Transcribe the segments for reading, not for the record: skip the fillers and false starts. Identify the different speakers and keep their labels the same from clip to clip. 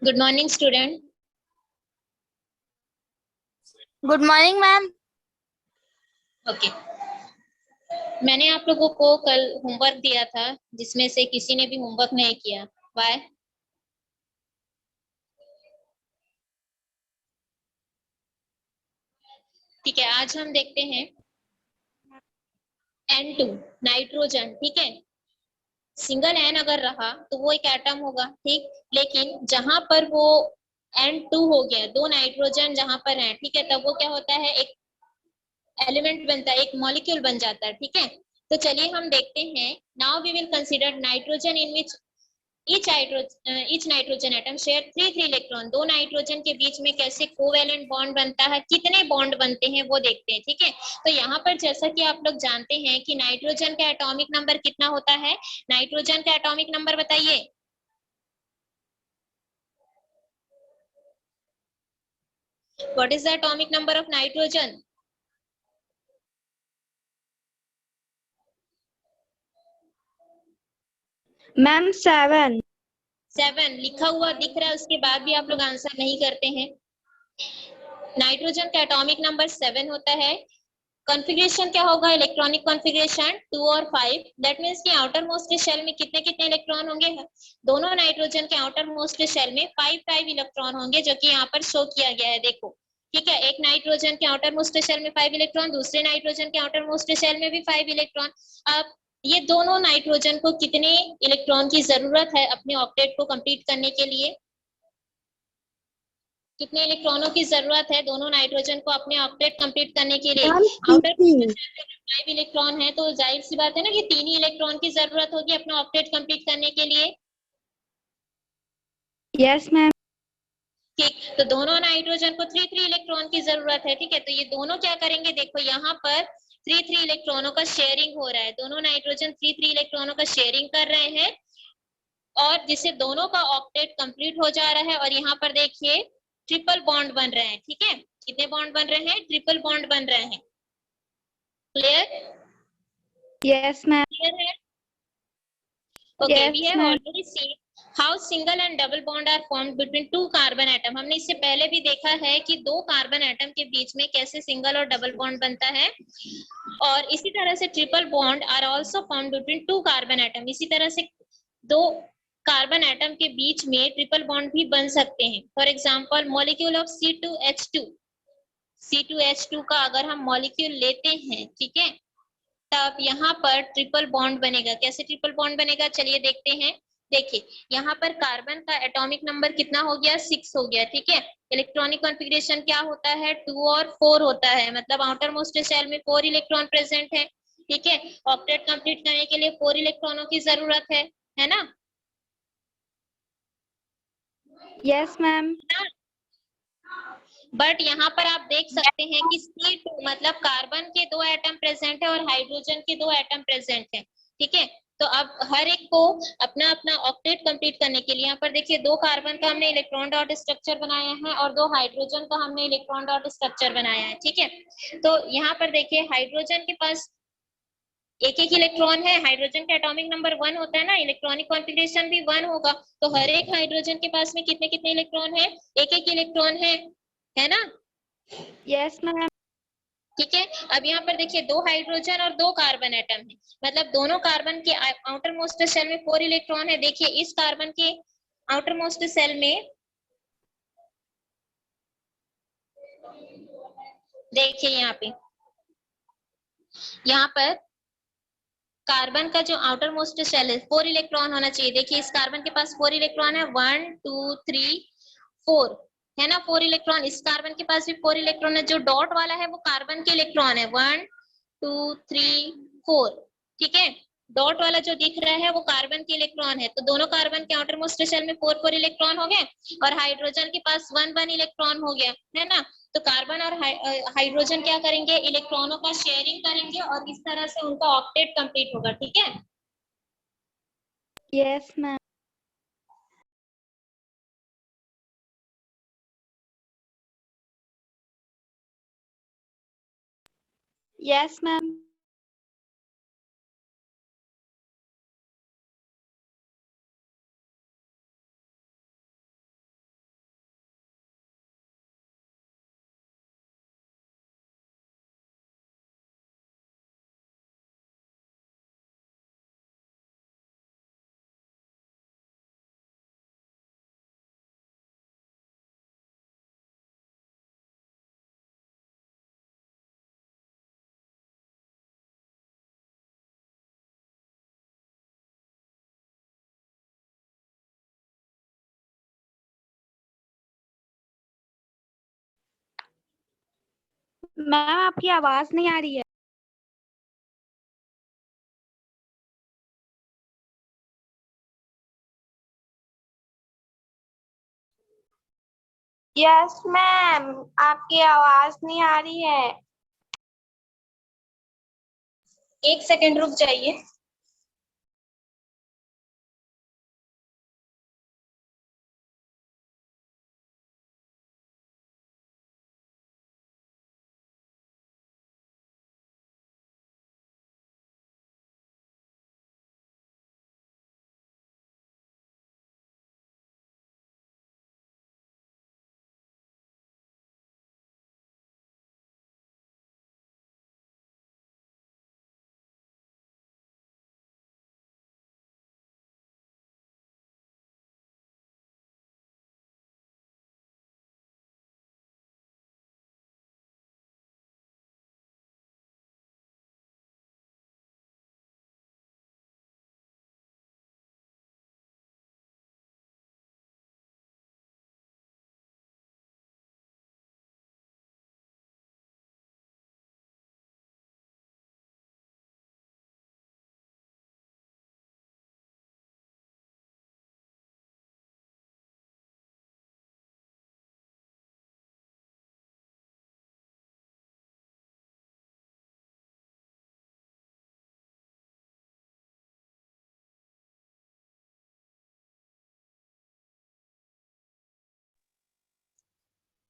Speaker 1: Good morning student.
Speaker 2: Good morning ma'am.
Speaker 1: Okay, मैंने आप लोगों को कल होमवर्क दिया था जिसमें से किसी ने भी होमवर्क नहीं किया। वाई? ठीक है, आज हम देखते हैं N2 नाइट्रोजन। ठीक है, सिंगल N अगर रहा तो वो एक एटम होगा, ठीक। लेकिन जहां पर वो N2 हो गया, दो नाइट्रोजन जहां पर है, ठीक है, तब वो क्या होता है, एक एलिमेंट बनता है, एक मॉलिक्यूल बन जाता है। ठीक है, तो चलिए हम देखते हैं। Now we will consider nitrogen in which each nitrogen atom share 3 electron. दो नाइट्रोजन के बीच में कैसे कोवेलेंट बॉन्ड बनता है, कितने बॉन्ड बनते हैं वो देखते हैं। ठीक है, तो यहाँ पर जैसा कि आप लोग जानते हैं कि नाइट्रोजन का एटॉमिक नंबर कितना होता है। नाइट्रोजन का एटॉमिक नंबर बताइए। What is the atomic number of nitrogen?
Speaker 2: Ma'am 7।
Speaker 1: 7 लिखा हुआ दिख रहा है, उसके बाद भी आप लोग आंसर नहीं करते हैं। नाइट्रोजन का एटॉमिक नंबर 7 होता है। कॉन्फ़िगरेशन क्या होगा, इलेक्ट्रॉनिक कॉन्फ़िगरेशन 2 और 5। दैट मींस कि आउटर मोस्ट शेल में कितने कितने इलेक्ट्रॉन होंगे। दोनों नाइट्रोजन के आउटर मोस्ट शेल में 5 इलेक्ट्रॉन होंगे, जो कि यहाँ पर शो किया गया है, देखो। ठीक है, एक नाइट्रोजन के आउटर मोस्ट शेल में 5 इलेक्ट्रॉन, दूसरे नाइट्रोजन के आउटर मोस्ट शेल में भी 5 इलेक्ट्रॉन। अब ये दोनों नाइट्रोजन को कितने इलेक्ट्रॉन की जरूरत है अपने ऑक्टेट को कंप्लीट करने के लिए? कितने इलेक्ट्रॉनों की जरूरत है दोनों नाइट्रोजन को अपने ऑक्टेट कंप्लीट करने के लिए? आउटर 5 इलेक्ट्रॉन है, तो जाहिर सी बात है ना कि 3 ही इलेक्ट्रॉन की जरूरत होगी अपना ऑक्टेट कंप्लीट करने के लिए।
Speaker 2: Yes ma'am.
Speaker 1: ठीक, तो दोनों नाइट्रोजन को 3 इलेक्ट्रॉन की जरूरत है। ठीक है, तो ये दोनों क्या करेंगे, देखो यहाँ पर 3 इलेक्ट्रॉनों का शेयरिंग हो रहा है। दोनों नाइट्रोजन 3 इलेक्ट्रॉनों का शेयरिंग कर रहे हैं, और जिससे दोनों का ऑक्टेट कंप्लीट हो जा रहा है। और यहाँ पर देखिए ट्रिपल बॉन्ड बन रहे हैं। ठीक है, कितने बॉन्ड बन रहे हैं? ट्रिपल बॉन्ड बन रहे हैं। क्लियर?
Speaker 2: Yes ma'am.
Speaker 1: क्लियर है? Okay, we
Speaker 2: yes
Speaker 1: have
Speaker 2: ma'am.
Speaker 1: Already seen how single and double bond are formed between two carbon atom. हमने इससे पहले भी देखा है कि दो कार्बन एटम के बीच में कैसे सिंगल और डबल बॉन्ड बनता है। और इसी तरह से triple bond are also formed between two carbon atom. इसी तरह से दो कार्बन एटम के बीच में ट्रिपल बॉन्ड भी बन सकते हैं। For example molecule of C2H2 का अगर हम मॉलिक्यूल लेते हैं, ठीक है, तब यहाँ पर ट्रिपल बॉन्ड बनेगा। कैसे ट्रिपल बॉन्ड बनेगा, चलिए देखते हैं। देखिए यहाँ पर कार्बन का एटॉमिक नंबर कितना हो गया, 6 हो गया। ठीक है, इलेक्ट्रॉनिक कॉन्फ़िगरेशन क्या होता है, 2 और 4 होता है, मतलब आउटर मोस्ट शेल में 4 इलेक्ट्रॉन प्रेजेंट है। ठीक है, ऑक्टेट कंप्लीट करने के लिए 4 इलेक्ट्रॉनों की जरूरत है ना?
Speaker 2: Yes ma'am.
Speaker 1: बट यहाँ पर आप देख सकते हैं कि C2 मतलब कार्बन के 2 एटम प्रेजेंट है और हाइड्रोजन के 2 एटम प्रेजेंट है। ठीक है, तो अब हर एक को अपना अपना ऑक्टेट कंप्लीट करने के लिए यहाँ पर देखिए दो कार्बन का हमने इलेक्ट्रॉन डॉट स्ट्रक्चर बनाया है और दो हाइड्रोजन का हमने इलेक्ट्रॉन डॉट स्ट्रक्चर बनाया है। ठीक है, तो यहाँ पर देखिए हाइड्रोजन के पास एक एक इलेक्ट्रॉन है। हाइड्रोजन का एटॉमिक नंबर 1 होता है ना, इलेक्ट्रॉनिक कॉन्फ़िगरेशन भी 1 होगा। तो हर एक हाइड्रोजन के पास में कितने कितने इलेक्ट्रॉन है? एक एक इलेक्ट्रॉन है ना?
Speaker 2: Yes ma'am.
Speaker 1: ठीक है, अब यहाँ पर देखिए दो हाइड्रोजन और दो कार्बन एटम है, मतलब दोनों कार्बन के आउटर मोस्ट शेल में 4 इलेक्ट्रॉन है। देखिए इस कार्बन के आउटर मोस्ट शेल में, देखिए यहाँ पर कार्बन का जो आउटर मोस्ट शेल है 4 इलेक्ट्रॉन होना चाहिए। देखिए इस कार्बन के पास 4 इलेक्ट्रॉन है, 1 2 3 4 है ना, 4 इलेक्ट्रॉन। इस कार्बन के पास भी 4 इलेक्ट्रॉन है। जो डॉट वाला है वो कार्बन के इलेक्ट्रॉन है, 1 2 3 4। ठीक है, डॉट वाला जो दिख रहा है वो कार्बन के इलेक्ट्रॉन है। तो दोनों कार्बन के आउटर मोस्ट शेल में 4 इलेक्ट्रॉन हो गए, और हाइड्रोजन के पास 1 इलेक्ट्रॉन हो गया, है ना? तो कार्बन और हाइड्रोजन क्या करेंगे, इलेक्ट्रॉनों का शेयरिंग करेंगे, और इस तरह से उनका ऑक्टेट कंप्लीट होगा। ठीक है,
Speaker 2: yes ma'am. Yes ma'am. Ma'am आपकी आवाज नहीं आ रही है। यस मैम, आपकी आवाज नहीं आ रही है।
Speaker 1: 1 सेकंड रुक जाइए।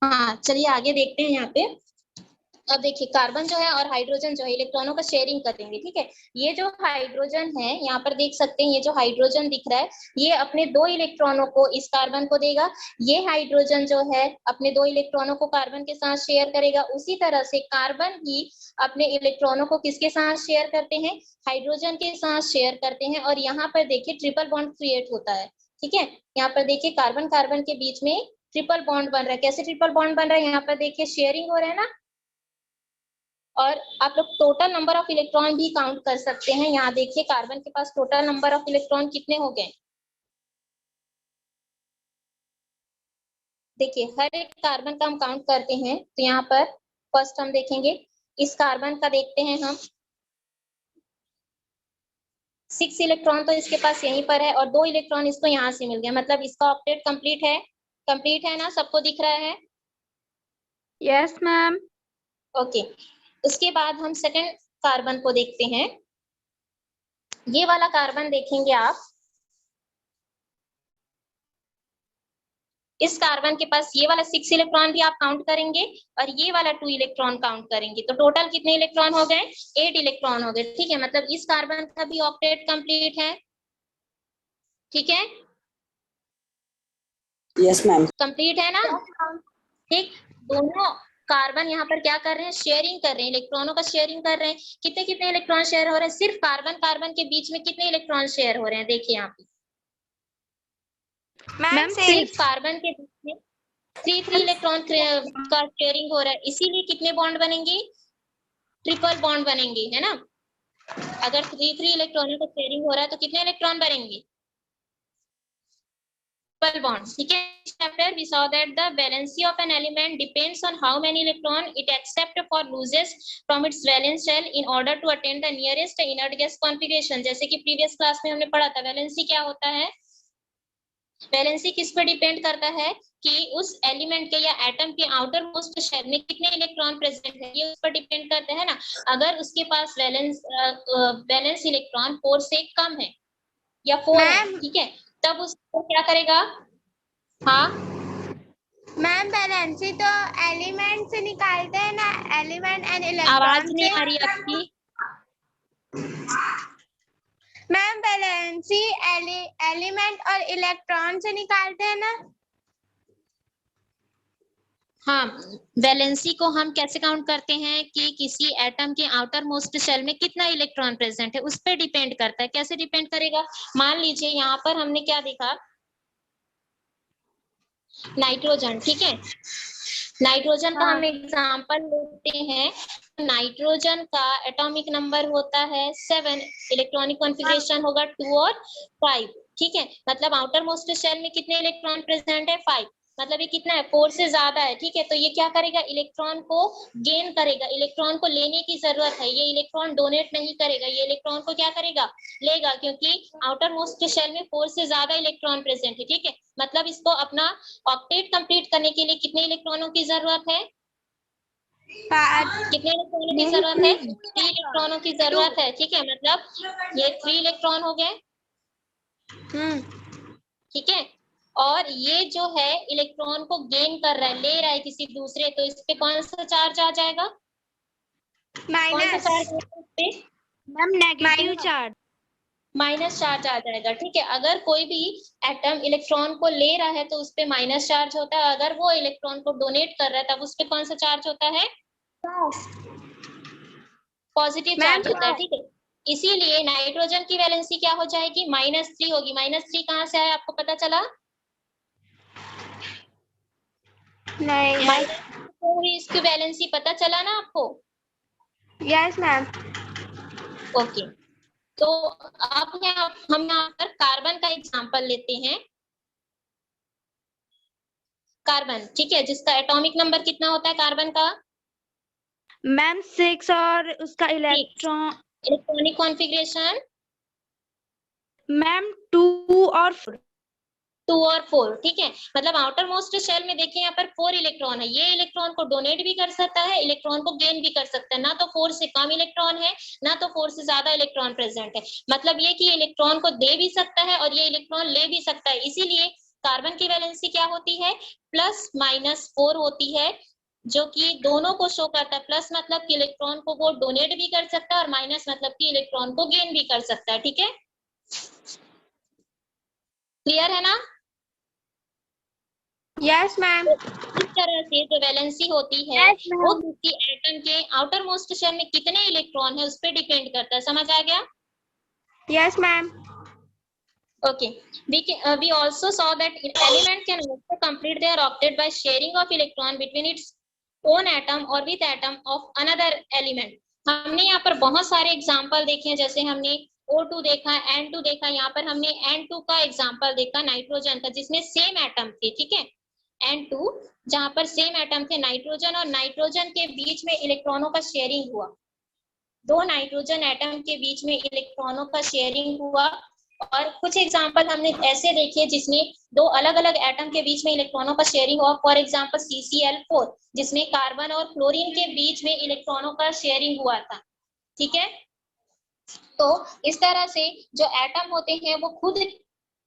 Speaker 1: हाँ चलिए आगे देखते हैं यहाँ पे। अब देखिए कार्बन जो है और हाइड्रोजन जो है इलेक्ट्रॉनों का शेयरिंग करेंगे, ठीक है। ये जो हाइड्रोजन है यहाँ पर देख सकते हैं, ये जो हाइड्रोजन दिख रहा है ये अपने 2 इलेक्ट्रॉनों को इस कार्बन को देगा। ये हाइड्रोजन जो है अपने 2 इलेक्ट्रॉनों को कार्बन के साथ शेयर करेगा। उसी तरह से कार्बन ही अपने इलेक्ट्रॉनों को किसके साथ शेयर करते हैं, हाइड्रोजन के साथ शेयर करते हैं। और यहाँ पर देखिए ट्रिपल बॉन्ड क्रिएट होता है, ठीक है। यहाँ पर देखिए कार्बन कार्बन के बीच में ट्रिपल बॉन्ड बन रहा है। कैसे ट्रिपल बॉन्ड बन रहा है, यहाँ पर देखिए शेयरिंग हो रहा है ना। और आप लोग टोटल नंबर ऑफ इलेक्ट्रॉन भी काउंट कर सकते हैं। यहाँ देखिए कार्बन के पास टोटल नंबर ऑफ इलेक्ट्रॉन कितने हो गए। देखिए हर एक कार्बन का हम काउंट करते हैं, तो यहाँ पर फर्स्ट हम देखेंगे इस कार्बन का, देखते हैं हम 6 इलेक्ट्रॉन तो इसके पास यहीं पर है और 2 इलेक्ट्रॉन इसको यहाँ से मिल गया, मतलब इसका ऑक्टेट कंप्लीट है। कंप्लीट है ना, सबको दिख रहा है।
Speaker 2: Yes ma'am.
Speaker 1: ओके, उसके बाद हम सेकंड कार्बन को देखते हैं। ये वाला कार्बन देखेंगे आप, इस कार्बन के पास ये वाला 6 इलेक्ट्रॉन भी आप काउंट करेंगे और ये वाला 2 इलेक्ट्रॉन काउंट करेंगे, तो टोटल कितने इलेक्ट्रॉन हो गए, 8 इलेक्ट्रॉन हो गए, ठीक है। मतलब इस कार्बन का भी ऑक्टेट कंप्लीट है, ठीक है।
Speaker 3: Yes ma'am.
Speaker 1: कंप्लीट है ना, ठीक। दोनों कार्बन यहाँ पर क्या कर रहे हैं, शेयरिंग कर रहे हैं, इलेक्ट्रॉनों का शेयरिंग कर रहे हैं। कितने कितने इलेक्ट्रॉन शेयर हो रहे हैं, सिर्फ कार्बन कार्बन के बीच में कितने इलेक्ट्रॉन शेयर हो रहे हैं, देखिए यहाँ पे
Speaker 2: मैम
Speaker 1: सिर्फ कार्बन के बीच में 3 इलेक्ट्रॉन का शेयरिंग हो रहा है, इसीलिए कितने बॉन्ड बनेंगे, ट्रिपल बॉन्ड बनेंगे, है ना। अगर 3 इलेक्ट्रॉनों का शेयरिंग हो रहा है तो कितने इलेक्ट्रॉन बनेंगे, ट्रिपल बॉन्ड, ठीक है। Chapter we saw that the valency of an element depends on how many electron it accepts or loses from its valence shell in order to attain the nearest inert gas configuration। जैसे कि previous class में हमने पढ़ा था valency क्या होता है। Valency किस पर डिपेंड करता है कि उस एलिमेंट के या एटम के आउटर मोस्ट शेल में कितने इलेक्ट्रॉन प्रेजेंट है, ये उस पर डिपेंड करता है ना। अगर उसके पास वैलेंस इलेक्ट्रॉन 4 से कम है या 4 है, ठीक है, तब उसको क्या करेगा। हाँ
Speaker 4: मैम वैलेंसी तो एलिमेंट से निकालते हैं ना, एलिमेंट एंड इलेक्ट्रॉन।
Speaker 1: आवाज नहीं आ रही आपकी।
Speaker 4: मैम वैलेंसी एलिमेंट और इलेक्ट्रॉन से निकालते हैं ना।
Speaker 1: हाँ, वैलेंसी को हम कैसे काउंट करते हैं कि किसी एटम के आउटर मोस्ट शेल में कितना इलेक्ट्रॉन प्रेजेंट है, उस पर डिपेंड करता है। कैसे डिपेंड करेगा, मान लीजिए यहाँ पर हमने क्या देखा, नाइट्रोजन, ठीक है। नाइट्रोजन का हम एग्जांपल लेते हैं। नाइट्रोजन का एटॉमिक नंबर होता है 7, इलेक्ट्रॉनिक कॉन्फ़िगरेशन होगा 2 और 5, ठीक है। मतलब आउटर मोस्ट शेल में कितने इलेक्ट्रॉन प्रेजेंट है, 5। मतलब ये कितना है, 4 से ज्यादा है, ठीक है। तो ये क्या करेगा, इलेक्ट्रॉन को गेन करेगा, इलेक्ट्रॉन को लेने की जरूरत है, ये इलेक्ट्रॉन डोनेट नहीं करेगा, ये इलेक्ट्रॉन को क्या करेगा, लेगा, क्योंकि आउटर मोस्ट शेल में 4 से ज्यादा इलेक्ट्रॉन प्रेजेंट है, ठीक है। मतलब इसको अपना ऑक्टेट कंप्लीट करने के लिए कितने इलेक्ट्रॉनों की जरूरत है, कितने इलेक्ट्रॉनों की जरूरत है, 3 इलेक्ट्रॉनों की जरूरत है, ठीक है। मतलब ये 3 इलेक्ट्रॉन हो गए, ठीक है। और ये जो है इलेक्ट्रॉन को गेन कर रहा है, ले रहा है किसी दूसरे, तो इस पे कौन सा चार्ज आ जाएगा, कौन सा चार्ज आएगा इस पे,
Speaker 4: ma'am negative charge,
Speaker 1: minus charge आ जाएगा, ठीक है। अगर कोई भी एटम इलेक्ट्रॉन को ले रहा है तो उस पे माइनस चार्ज होता है, अगर वो इलेक्ट्रॉन को डोनेट कर रहा है तब उस पे कौन सा चार्ज होता है, पॉजिटिव चार्ज होता है, ठीक है। इसीलिए नाइट्रोजन की वैलेंसी क्या हो जाएगी, -3 होगी। -3 कहाँ से आया, आपको पता चला,
Speaker 4: नहीं,
Speaker 1: -4 इसकी वैलेंसी पता चला ना आपको,
Speaker 4: यस मैम।
Speaker 1: ओके। तो अब हम यहाँ पर कार्बन का एग्जांपल लेते हैं, कार्बन, ठीक है, जिसका एटॉमिक नंबर कितना होता है कार्बन का,
Speaker 4: मैम 6 और उसका इलेक्ट्रॉन,
Speaker 1: इलेक्ट्रॉनिक कॉन्फ़िगरेशन
Speaker 4: मैम 2 और 4।
Speaker 1: 2 और 4, ठीक है। मतलब आउटर मोस्ट शेल में देखिए यहाँ पर 4 इलेक्ट्रॉन है, ये इलेक्ट्रॉन को डोनेट भी कर सकता है, इलेक्ट्रॉन को गेन भी कर सकता है, ना तो 4 से कम इलेक्ट्रॉन है, ना तो 4 से ज्यादा इलेक्ट्रॉन प्रेजेंट है। मतलब ये कि इलेक्ट्रॉन को दे भी सकता है और ये इलेक्ट्रॉन ले भी सकता है। इसीलिए कार्बन की वैलेंसी क्या होती है, +-4 होती है, जो कि दोनों को शो करता है। प्लस मतलब कि इलेक्ट्रॉन को वो डोनेट भी कर सकता है और माइनस मतलब कि इलेक्ट्रॉन को गेन भी कर सकता है, ठीक है। क्लियर है ना।
Speaker 4: Yes ma'am.
Speaker 1: इस तरह से जो वैलेंसी होती है
Speaker 4: Yes, ma'am.
Speaker 1: वो किसी एटम के आउटर मोस्ट शेल में कितने इलेक्ट्रॉन है उस पर डिपेंड करता है, समझ आ गया।
Speaker 4: Yes ma'am.
Speaker 1: Okay, we also saw that element can also complete their octet by sharing of electron between its own atom or with atom of another element. हमने यहाँ पर बहुत सारे एग्जाम्पल देखे हैं, जैसे हमने O2 देखा, N2 देखा, यहाँ पर हमने N2 का एग्जाम्पल देखा नाइट्रोजन का, जिसमें सेम एटम थे, ठीक है। N2 जहाँ पर सेम एटम थे नाइट्रोजन, और नाइट्रोजन के बीच में इलेक्ट्रॉनों का शेयरिंग हुआ, दो नाइट्रोजन एटम के बीच में इलेक्ट्रॉनों का शेयरिंग हुआ। और कुछ एग्जांपल हमने ऐसे देखे जिसमें दो अलग अलग एटम के बीच में इलेक्ट्रॉनों का शेयरिंग हुआ, फॉर एग्जांपल CCl4, जिसमें कार्बन और क्लोरीन के बीच में इलेक्ट्रॉनों का शेयरिंग हुआ था, ठीक है। तो इस तरह से जो एटम होते हैं वो खुद एक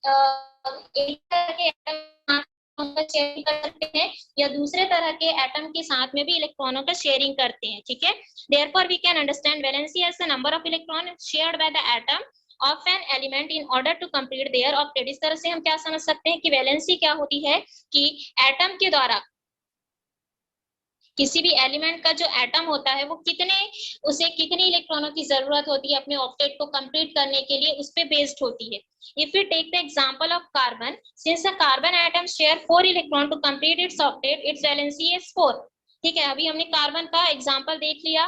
Speaker 1: तरह के एटम का शेयरिंग कर सकते हैं या दूसरे तरह के एटम के साथ में भी इलेक्ट्रॉनों का शेयरिंग करते हैं, ठीक है। Therefore we can understand valency as the number of electron shared by the atom of an element in order to complete their octet। इस तरह से हम क्या समझ सकते हैं कि वैलेंसी क्या होती है कि एटम के द्वारा किसी भी एलिमेंट का जो एटम होता है वो उसे कितने इलेक्ट्रॉनों की जरूरत होती है अपने ऑक्टेट को कंप्लीट करने के लिए, उस पे बेस्ड होती है। If you take the example of carbon, since the carbon atom share 4 electron to complete its octet, its valency is 4, ठीक है। अभी हमने कार्बन का एग्जांपल देख लिया।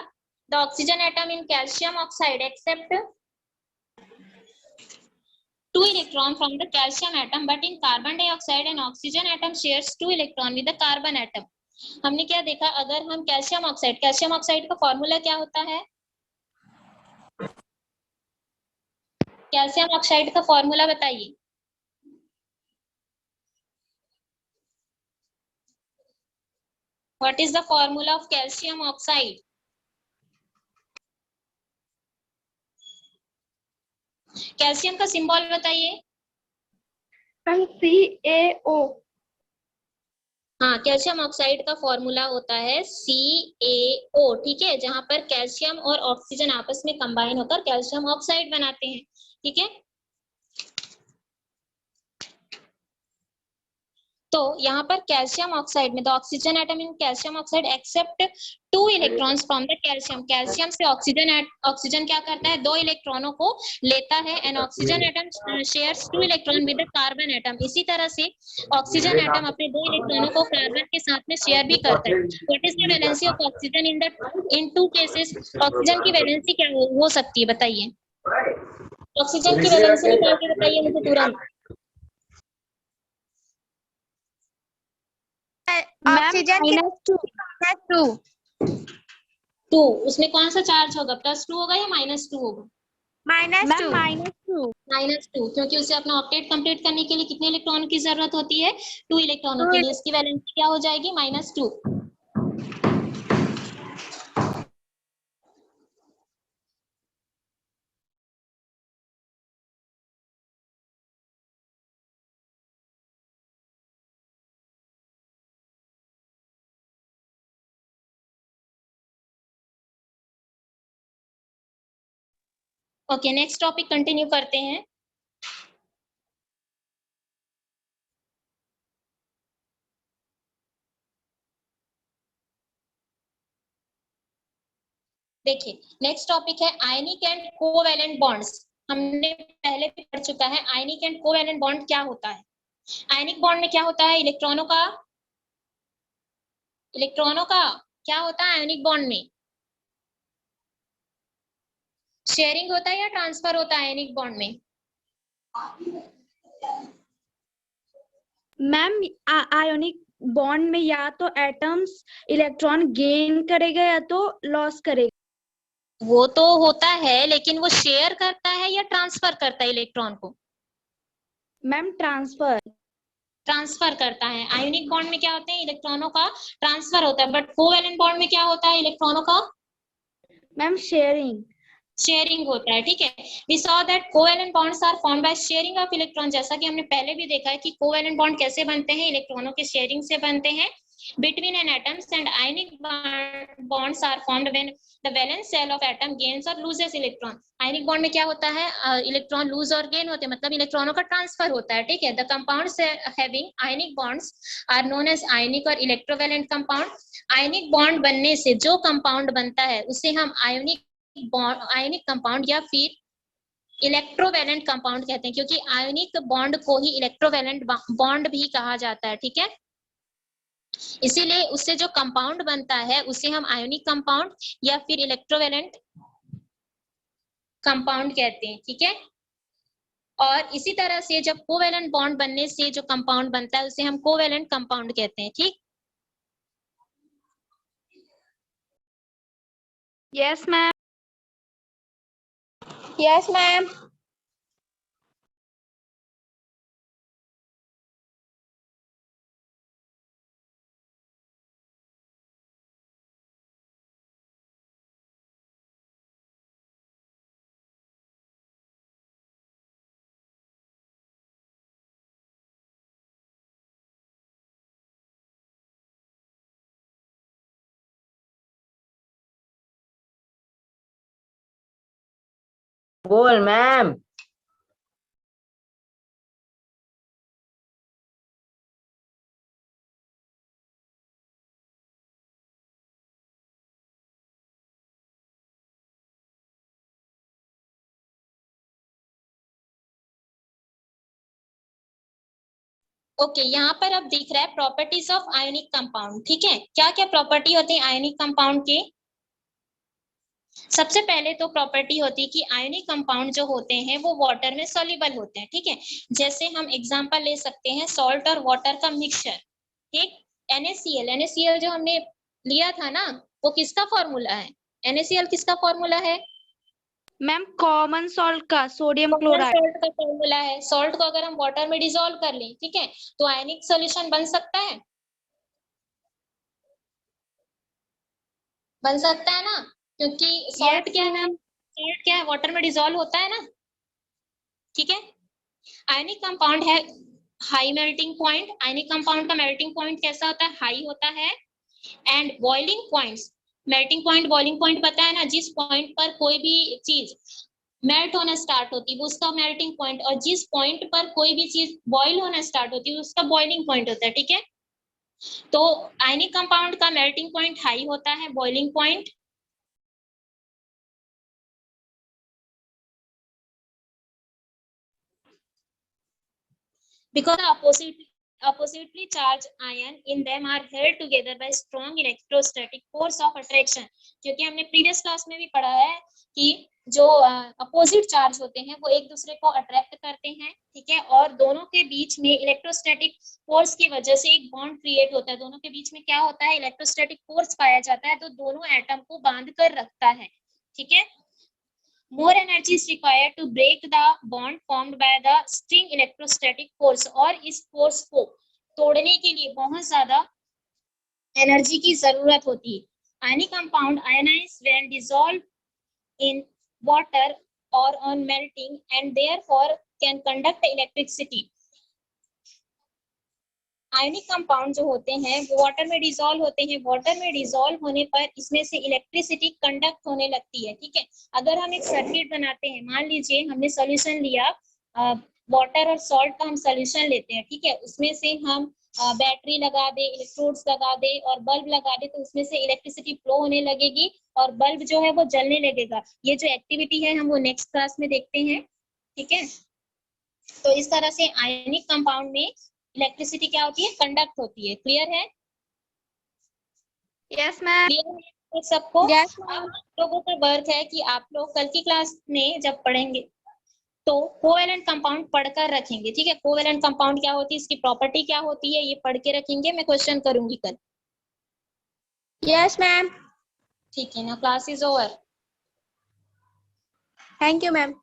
Speaker 1: The oxygen atom in calcium oxide accept 2 electron from the calcium atom, but in carbon dioxide an oxygen atom shares 2 electron with the carbon atom। हमने क्या देखा, अगर हम कैल्शियम ऑक्साइड का फॉर्मूला क्या होता है, कैल्शियम ऑक्साइड का फॉर्मूला बताइए। What is the formula of calcium oxide, calcium का सिंबल बताइए।
Speaker 4: CaO।
Speaker 1: हाँ, कैल्शियम ऑक्साइड का फॉर्मूला होता है CaO, ठीक है, जहां पर कैल्शियम और ऑक्सीजन आपस में कंबाइन होकर कैल्शियम ऑक्साइड बनाते हैं, ठीक है। तो यहाँ पर कैल्शियम ऑक्साइड में the oxygen atom in calcium oxide accept 2 electrons from the calcium, calcium से ऑक्सीजन क्या करता है, 2 इलेक्ट्रॉनों को लेता है, and oxygen atom shares 2 electron with the carbon atom. इसी तरह से ऑक्सीजन एटम अपने 2 इलेक्ट्रॉनों को कार्बन के साथ में शेयर भी करता है। What is the valency of oxygen in 2 cases, oxygen की वैलेंसी क्या हो सकती है बताइए, ऑक्सीजन की वैलेंसी निकाल के बताइए मुझे तुरंत।
Speaker 4: ऑक्सीजन की -2
Speaker 1: 2, उसमें कौन सा चार्ज होगा, +2 होगा या -2 होगा?
Speaker 4: -2
Speaker 1: -2, क्योंकि उसे अपना ऑक्टेट कंप्लीट करने के लिए कितने इलेक्ट्रॉनों की जरूरत होती है? 2 इलेक्ट्रॉनों के लिए। इसकी वैलेंसी क्या हो जाएगी? -2। ओके, नेक्स्ट टॉपिक कंटिन्यू करते हैं। देखिए, नेक्स्ट टॉपिक है आयनिक एंड कोवैलेंट बॉन्ड्स। हमने पहले भी पढ़ चुका है आयनिक एंड कोवैलेंट बॉन्ड क्या होता है। आयनिक बॉन्ड में क्या होता है? इलेक्ट्रॉनों का क्या होता है आयनिक बॉन्ड में? शेयरिंग होता है या ट्रांसफर होता है आयनिक बॉन्ड में?
Speaker 3: मैम आयोनिक बॉन्ड में या तो एटम्स इलेक्ट्रॉन गेन करेगा या तो लॉस करेगा।
Speaker 1: वो तो होता है, लेकिन वो शेयर करता है या ट्रांसफर करता है इलेक्ट्रॉन को?
Speaker 3: मैम
Speaker 1: ट्रांसफर करता है। आयोनिक बॉन्ड में क्या होते हैं? इलेक्ट्रॉनों का ट्रांसफर होता है। बट कोवैलेंट बॉन्ड में क्या होता है? इलेक्ट्रॉनों का
Speaker 3: मैम
Speaker 1: शेयरिंग होता है। ठीक है, we saw that covalent bonds are formed by sharing of electron. जैसा कि हमने पहले भी देखा है कि कोवैलेंट बॉन्ड कैसे बनते हैं? इलेक्ट्रॉनों के शेयरिंग से बनते हैं between an atoms, and ionic bonds are formed when the valence shell of atom gains or loses electron. ionic bond में क्या होता है? इलेक्ट्रॉन लूज और गेन होते हैं, मतलब इलेक्ट्रॉनों का ट्रांसफर होता है। ठीक है, the compounds having ionic bonds are known as ionic और electrovalent compound. ionic bond बनने से जो कंपाउंड बनता है उसे हम आयोनिक कंपाउंड या फिर इलेक्ट्रोवैलेंट कंपाउंड कहते हैं, क्योंकि आयोनिक बॉन्ड को ही इलेक्ट्रोवैलेंट बॉन्ड भी कहा जाता है। ठीक है, इसीलिए उससे जो कंपाउंड बनता है उसे हम आयोनिक कंपाउंड या फिर इलेक्ट्रोवैलेंट कंपाउंड कहते हैं। ठीक है, और इसी तरह से जब कोवैलेंट बॉन्ड बनने से जो कंपाउंड बनता है उसे हम कोवैलेंट कंपाउंड कहते हैं। ठीक,
Speaker 3: यस मैम।
Speaker 4: Yes ma'am.
Speaker 5: बोल मैम।
Speaker 1: ओके, यहाँ पर अब दिख रहा है प्रॉपर्टीज ऑफ आयोनिक कंपाउंड। ठीक है, क्या क्या प्रॉपर्टी होती है आयोनिक कंपाउंड के? सबसे पहले तो प्रॉपर्टी होती है कि आयोनिक कंपाउंड जो होते हैं वो वाटर में सॉल्युबल होते हैं। ठीक है, जैसे हम एग्जांपल ले सकते हैं सॉल्ट और वाटर का मिक्सचर। ठीक, NaCl जो हमने लिया था ना, वो किसका फॉर्मूला है? NaCl किसका फॉर्मूला है?
Speaker 3: मैम कॉमन सॉल्ट का सोडियम क्लोराइड।
Speaker 1: सॉल्ट का फॉर्मूला है। सॉल्ट को अगर हम वाटर में डिसॉल्व कर लें, ठीक है, तो आयनिक सॉल्यूशन बन सकता है, बन सकता है ना, क्योंकि सॉल्ट क्या है? सॉल्ट क्या है? वाटर में डिसॉल्व होता है ना। ठीक है, आयनिक कंपाउंड है high melting point. Ionic compound का मेल्टिंग पॉइंट कैसा होता है? हाई होता है। And boiling points, melting point boiling point पता है ना, जिस पॉइंट पर कोई भी चीज मेल्ट होना स्टार्ट होती है वो उसका मेल्टिंग पॉइंट, और जिस पॉइंट पर कोई भी चीज बॉइल होना स्टार्ट होती है उसका बॉइलिंग पॉइंट होता है। ठीक है, तो आयनिक कंपाउंड का मेल्टिंग पॉइंट हाई होता है, boiling point because oppositely charged ion in them are held together by strong electrostatic force of attraction। क्योंकि हमने प्रीवियस क्लास में भी पढ़ा है कि जो अपोजिट चार्ज होते हैं वो एक दूसरे को अट्रैक्ट करते हैं, ठीक है, और दोनों के बीच में इलेक्ट्रोस्टैटिक फोर्स की वजह से एक बॉन्ड क्रिएट होता है। दोनों के बीच में क्या होता है, इलेक्ट्रोस्टैटिक फोर्स पाया जाता है, तो दोनों एटम को बांध कर रखता है, ठीक है। More energy is required to break the bond formed by the string electrostatic force, और इस फोर्स को तोड़ने के लिए बहुत ज्यादा एनर्जी की जरूरत होती है। Ionic compound ionize when dissolved in water or on melting and therefore can conduct electricity. Ionic compound जो होते हैं वो वाटर में डिसॉल्व होते हैं, वाटर में डिसॉल्व होने पर इसमें से इलेक्ट्रिसिटी कंडक्ट होने लगती है, ठीक है। अगर हम एक सर्किट बनाते हैं, मान लीजिए हमने सॉल्यूशन लिया, वाटर और सॉल्ट का हम सॉल्यूशन लेते हैं, ठीक है, उसमें से हम बैटरी लगा दे, इलेक्ट्रोड्स लगा दे और बल्ब लगा दे, तो उसमें से इलेक्ट्रिसिटी फ्लो होने लगेगी और बल्ब जो है वो जलने लगेगा। ये जो एक्टिविटी है हम वो नेक्स्ट क्लास में देखते हैं, ठीक है। तो इस तरह से आयनिक कंपाउंड में इलेक्ट्रिसिटी क्या होती है, कंडक्ट होती है। क्लियर है?
Speaker 2: Yes ma'am.
Speaker 1: क्लियर है सबको?
Speaker 4: Yes,
Speaker 1: अब आप लोगों का वर्क है कि आप लोग कल की क्लास में जब पढ़ेंगे तो कोवेलेंट कंपाउंड पढ़कर रखेंगे, ठीक है। कोवेलेंट कंपाउंड क्या होती है, इसकी प्रॉपर्टी क्या होती है, ये पढ़ के रखेंगे। मैं क्वेश्चन करूंगी कल,
Speaker 4: yes, ma'am.
Speaker 1: ठीक है ना। Class is over.
Speaker 4: Thank you, ma'am.